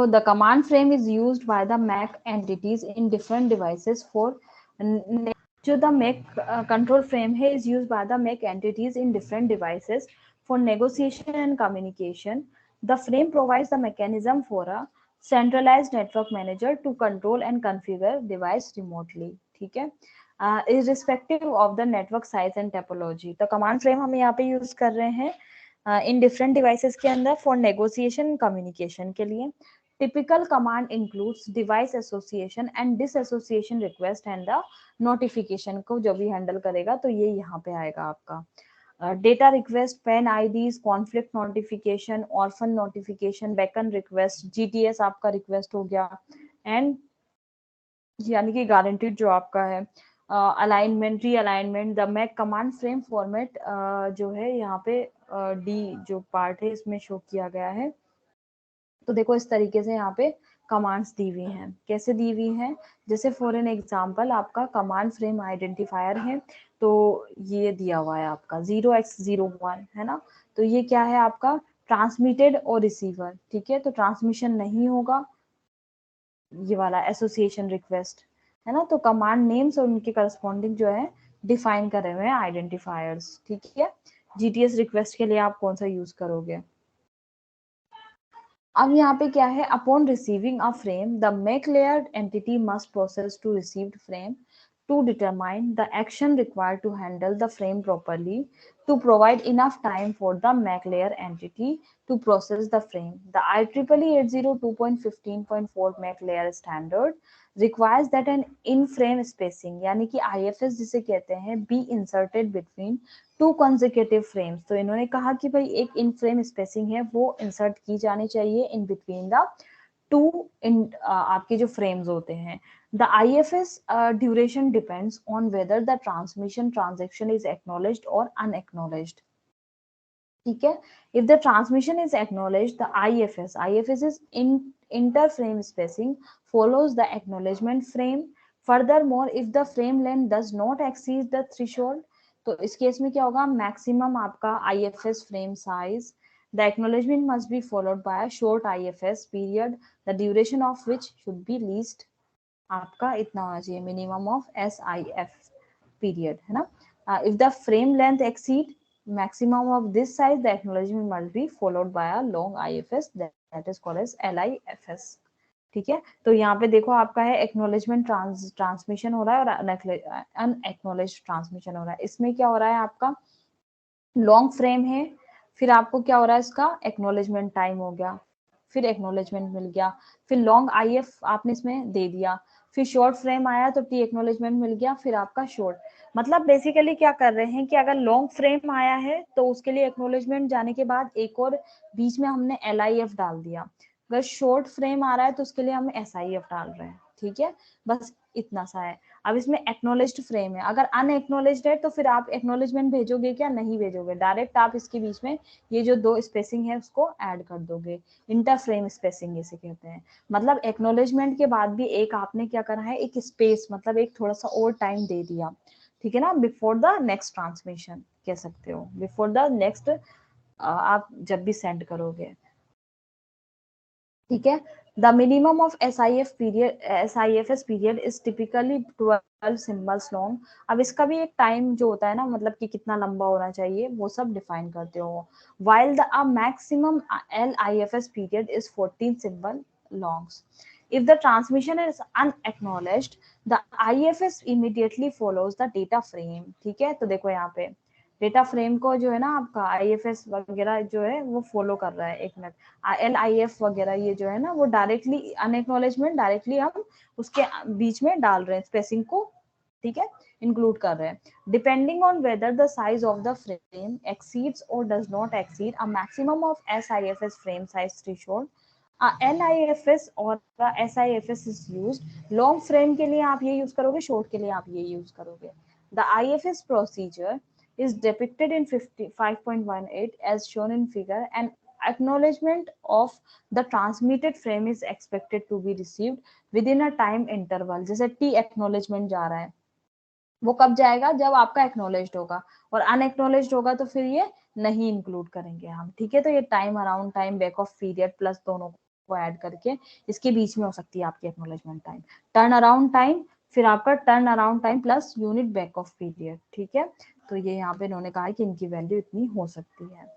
So the command frame is used by the MAC entities in different devices for जो the MAC control frame है is used by the MAC entities in different devices for negotiation and communication. The frame provides the mechanism for a centralized network manager to control and configure device remotely. ठीक है, irrespective of the network size and topology. तो command frame हम यहाँ पे use कर रहे हैं in different devices के अंदर फॉर नेगोशिएशन कम्युनिकेशन के लिए. Typical command includes device association and dissociation request and the notification को जो भी हैंडल करेगा तो ये यहाँ पे आएगा आपका data request, PAN IDs, conflict notification, orphan notification, beacon request, GTS आपका रिक्वेस्ट हो गया, एंड यानी कि गारंटीड जो आपका है alignment, realignment. The MAC command frame format जो है यहाँ पे डी जो पार्ट है इसमें शो किया गया है. तो देखो इस तरीके से यहाँ पे कमांड्स दी हुई हैं. कैसे दी हुई हैं, जैसे फॉर एन एग्जांपल आपका कमांड फ्रेम आइडेंटिफायर है तो ये दिया हुआ है आपका 0x01 है ना. तो ये क्या है आपका ट्रांसमिटेड और रिसीवर. ठीक है, तो ट्रांसमिशन नहीं होगा, ये वाला एसोसिएशन रिक्वेस्ट है ना. तो कमांड नेम्स और उनके करस्पॉन्डिंग जो है डिफाइन करे हुए हैं आइडेंटिफायर्स. ठीक है, जीटीएस रिक्वेस्ट के लिए आप कौन सा यूज करोगे. अब यहाँ पे क्या है, upon receiving a frame the MAC layer entity must process to received frame to determine the action required to handle the frame properly to provide enough time for the MAC layer entity to process the frame. The IEEE 802.15.4 MAC layer standard requires that an in-frame spacing यानी कि IFS जिसे कहते हैं be inserted between two consecutive frames. तो इन्होंने कहा कि भाई एक in-frame spacing है वो insert की जानी चाहिए in between the two आपके जो frames होते हैं. The IFS duration depends on whether the transmission transaction is acknowledged or unacknowledged. ठीक है, if the transmission is acknowledged, the IFS is inter-frame spacing follows the acknowledgement frame. Furthermore, if the frame length does not exceed the threshold, तो इस case में क्या होगा, maximum आपका IFS frame size, the acknowledgement must be followed by a short IFS period, the duration of which should be least आपका इतना होना चाहिए, मिनिमम ऑफ SIF पीरियड है ना. If the frame length exceed maximum of this size, the acknowledgement must be followed by a long IFS that is called as LIFS. ठीक है, तो यहाँ पे देखो आपका है एक्नोलेजमेंट ट्रांसमिशन हो रहा है और अनएक्नोलेज्ड ट्रांसमिशन हो रहा है. इसमें क्या हो रहा है आपका लॉन्ग फ्रेम है, फिर आपको क्या हो रहा है इसका एक्नोलेजमेंट टाइम हो गया, फिर एक्नोलेजमेंट मिल गया, फिर लॉन्ग IF आपने इसमें दे दिया, फिर शॉर्ट फ्रेम आया तो टी एक्नोलेजमेंट मिल गया, फिर आपका शॉर्ट. मतलब बेसिकली क्या कर रहे हैं कि अगर लॉन्ग फ्रेम आया है तो उसके लिए एक्नोलेजमेंट जाने के बाद एक और बीच में हमने LIF डाल दिया. अगर शॉर्ट फ्रेम आ रहा है तो उसके लिए हम SIF डाल रहे हैं. ठीक है, बस इतना सा है. अब इसमें एक्नोलेज्ड फ्रेम है, अगर अनएक्नोलेज्ड है तो फिर आप एक्नोलेजमेंट भेजोगे क्या, नहीं भेजोगे, डायरेक्ट आप इसके बीच में ये जो दो स्पेसिंग है उसको ऐड कर दोगे. इंटर फ्रेम स्पेसिंग इसे कहते हैं. मतलब एक्नोलेजमेंट के बाद भी एक आपने क्या करा है, एक स्पेस मतलब एक थोड़ा सा और टाइम दे दिया. ठीक है ना, बिफोर द नेक्स्ट ट्रांसमिशन कह सकते हो, बिफोर द नेक्स्ट आप जब भी सेंड करोगे. ठीक है, the minimum of SIFS period is typically 12 symbols long. अब इसका भी एक टाइम जो होता है ना, मतलब कि कितना लंबा होना चाहिए वो सब डिफाइन करते हो. while the maximum LIFS period is 14 symbol longs. If the transmission is unacknowledged, the IFS immediately follows the data frame. ठीक है, तो देखो यहाँ पे डेटा फ्रेम को जो है ना आपका IFS वगैरह जो है वो फॉलो कर रहा है. एक मिनट, LIF वगैरह ये जो है ना वो डायरेक्टली अनएक्नोलेजमेंट डायरेक्टली हम उसके बीच में डाल रहे हैं, स्पेसिंग को ठीक है इंक्लूड कर रहे हैं. Depending on whether the size of the frame exceeds or does not exceed a maximum of SIFS frame size threshold, LIFS or SIFS is used. Long frame के लिए आप ये यूज करोगे, शॉर्ट के लिए आप ये यूज करोगे. The IFS procedure is depicted in 5.18 as shown in figure, and acknowledgement of the transmitted frame is expected to be received within a time interval. जैसे T acknowledgement जा रहा है वो कब जाएगा, जब आपका acknowledged होगा, और unacknowledged होगा तो फिर ये नहीं इंक्लूड करेंगे हम. ठीक है, तो ये time around time back of period plus दोनों को ऐड करके इसके बीच में हो सकती है आपकी acknowledgement time. Turn around time, फिर आपका turn around time plus unit back of period, ठीक है। तो ये यहाँ पे इन्होंने कहा है कि इनकी वैल्यू इतनी हो सकती है।